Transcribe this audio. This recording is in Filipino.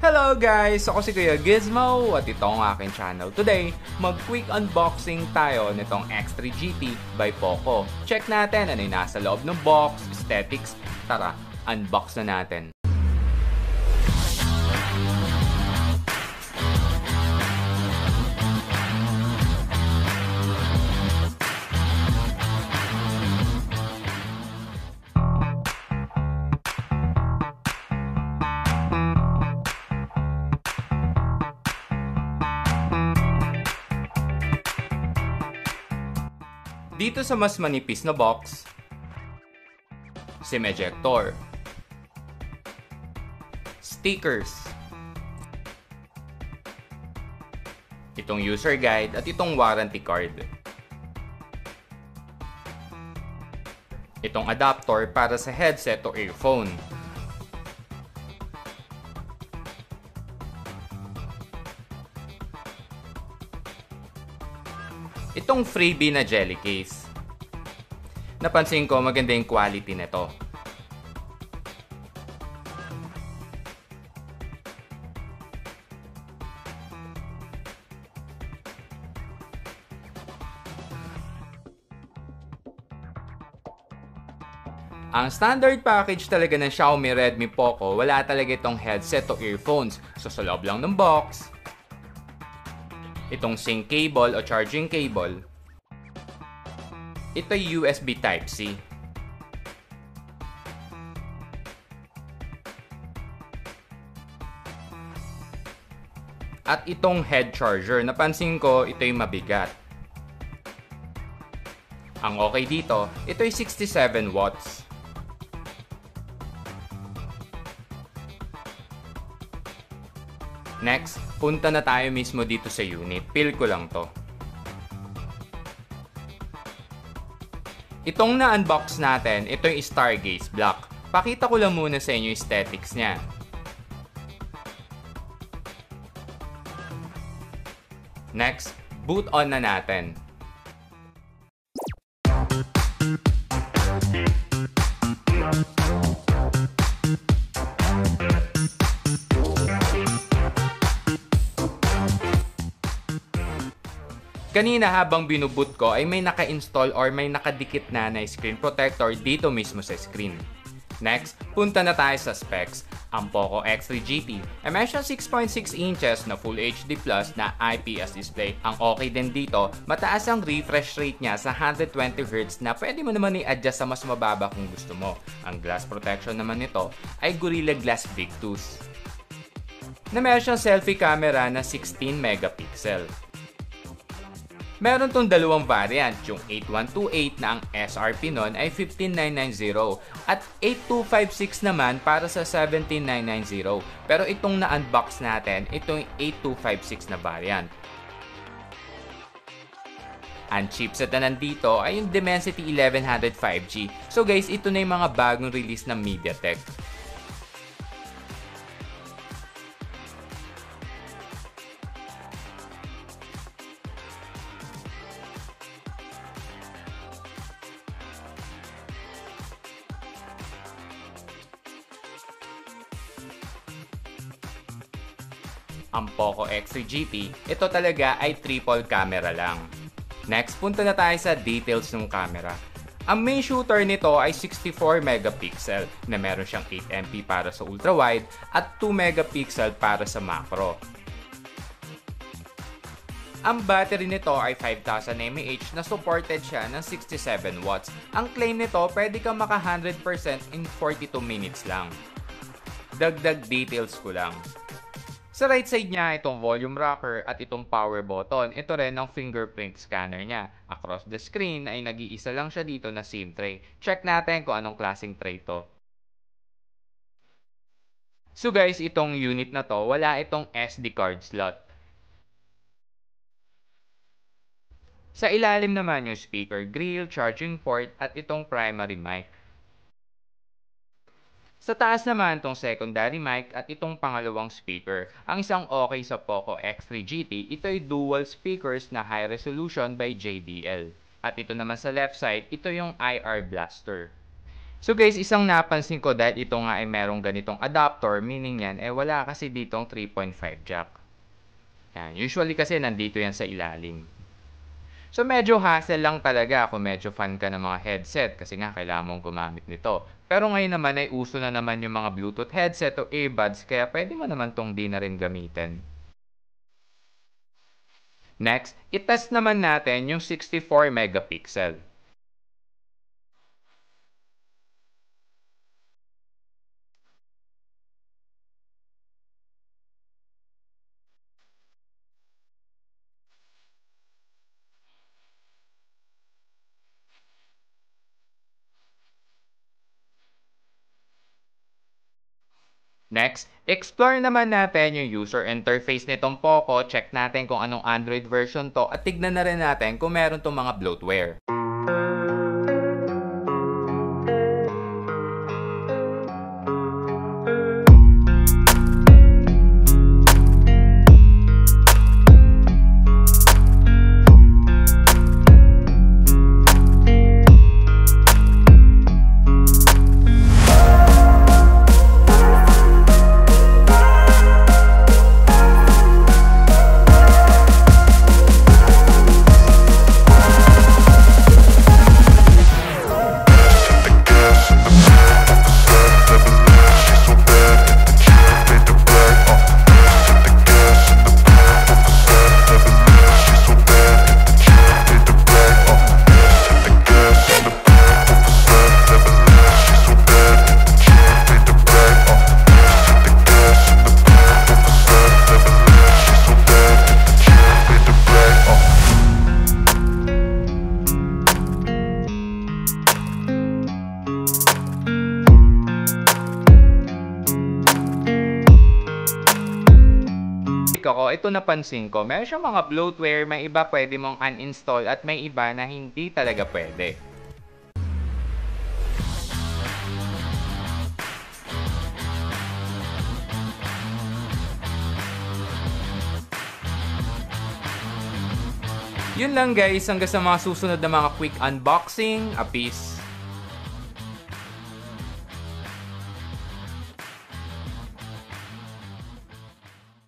Hello guys! Ako si Kuya Gizmo at ito ang aking channel. Today, mag-quick unboxing tayo nitong X3 GT by Poco. Check natin ano yung nasa loob ng box, aesthetics. Tara, unbox na natin. Dito sa mas manipis na box, SIM ejector, stickers, itong user guide at itong warranty card. Itong adapter para sa headset o earphone. Itong freebie na jelly case. Napansin ko maganda yung quality nito. Ang standard package talaga ng Xiaomi Redmi Poco, wala talaga itong headset o earphones. So sa loob lang ng box, itong sync cable o charging cable. Ito USB Type-C. At itong head charger, napansin ko ito'y mabigat. Ang okay dito, ito'y 67 watts. Next, punta na tayo mismo dito sa unit. Feel ko lang to. Itong na-unbox natin, ito yung Stargaze Black. Pakita ko lang muna sa inyo yung aesthetics niya. Next, boot on na natin. Kanina habang binuboot ko ay may naka-install or may nakadikit na screen protector dito mismo sa screen. Next, punta na tayo sa specs. Ang Poco X3 GT ay may siyang 6.6 inches na Full HD Plus na IPS display. Ang okay din dito, mataas ang refresh rate niya sa 120Hz na pwede mo naman i-adjust sa mas mababa kung gusto mo. Ang glass protection naman nito ay Gorilla Glass Big Tooth na may siyang selfie camera na 16 megapixel. Meron tong dalawang variant, yung 8128 na ang SRP nun ay 15,990 at 8256 naman para sa 17,990. Pero itong na-unbox natin, itong 8256 na variant. Ang chipset na nandito ay yung Dimensity 1100 5G. So guys, ito na yung mga bagong release ng MediaTek. Ang Poco X3 GT, ito talaga ay triple camera lang. Next, punta na tayo sa details ng camera. Ang main shooter nito ay 64 megapixel na meron siyang 8MP para sa ultra-wide at 2 megapixel para sa macro. Ang battery nito ay 5,000 mAh na supported siya ng 67 watts. Ang claim nito, pwede kang maka 100% in 42 minutes lang. Dagdag details ko lang. Sa right side niya, itong volume rocker at itong power button. Ito rin ang fingerprint scanner niya. Across the screen ay nag-iisa lang siya dito na SIM tray. Check natin kung anong klaseng tray to. So guys, itong unit na to, wala itong SD card slot. Sa ilalim naman yung speaker grill, charging port at itong primary mic. Sa taas naman itong secondary mic at itong pangalawang speaker. Ang isang okay sa Poco X3 GT, ito ay dual speakers na high resolution by JBL. At ito naman sa left side, ito yung IR blaster. So guys, isang napansin ko dahil ito nga ay merong ganitong adapter, meaning yan, wala kasi ditong 3.5 jack. Yan. Usually kasi nandito yan sa ilalim. So medyo hassle lang talaga kung medyo fan ka ng mga headset kasi nga kailangan mong gumamit nito. Pero ngayon naman ay uso na naman yung mga Bluetooth headset o earbuds kaya pwede mo naman tong di na rin gamitin. Next, itest naman natin yung 64 megapixel. Next, explore naman natin yung user interface nitong Poco. Check natin kung anong Android version to at tignan na rin natin kung meron tong mga bloatware. Ako, ito napansin ko, meron siyang mga bloatware, may iba pwede mong uninstall at may iba na hindi talaga pwede. Yun lang guys, hanggang sa mga susunod na mga quick unboxing, a peace!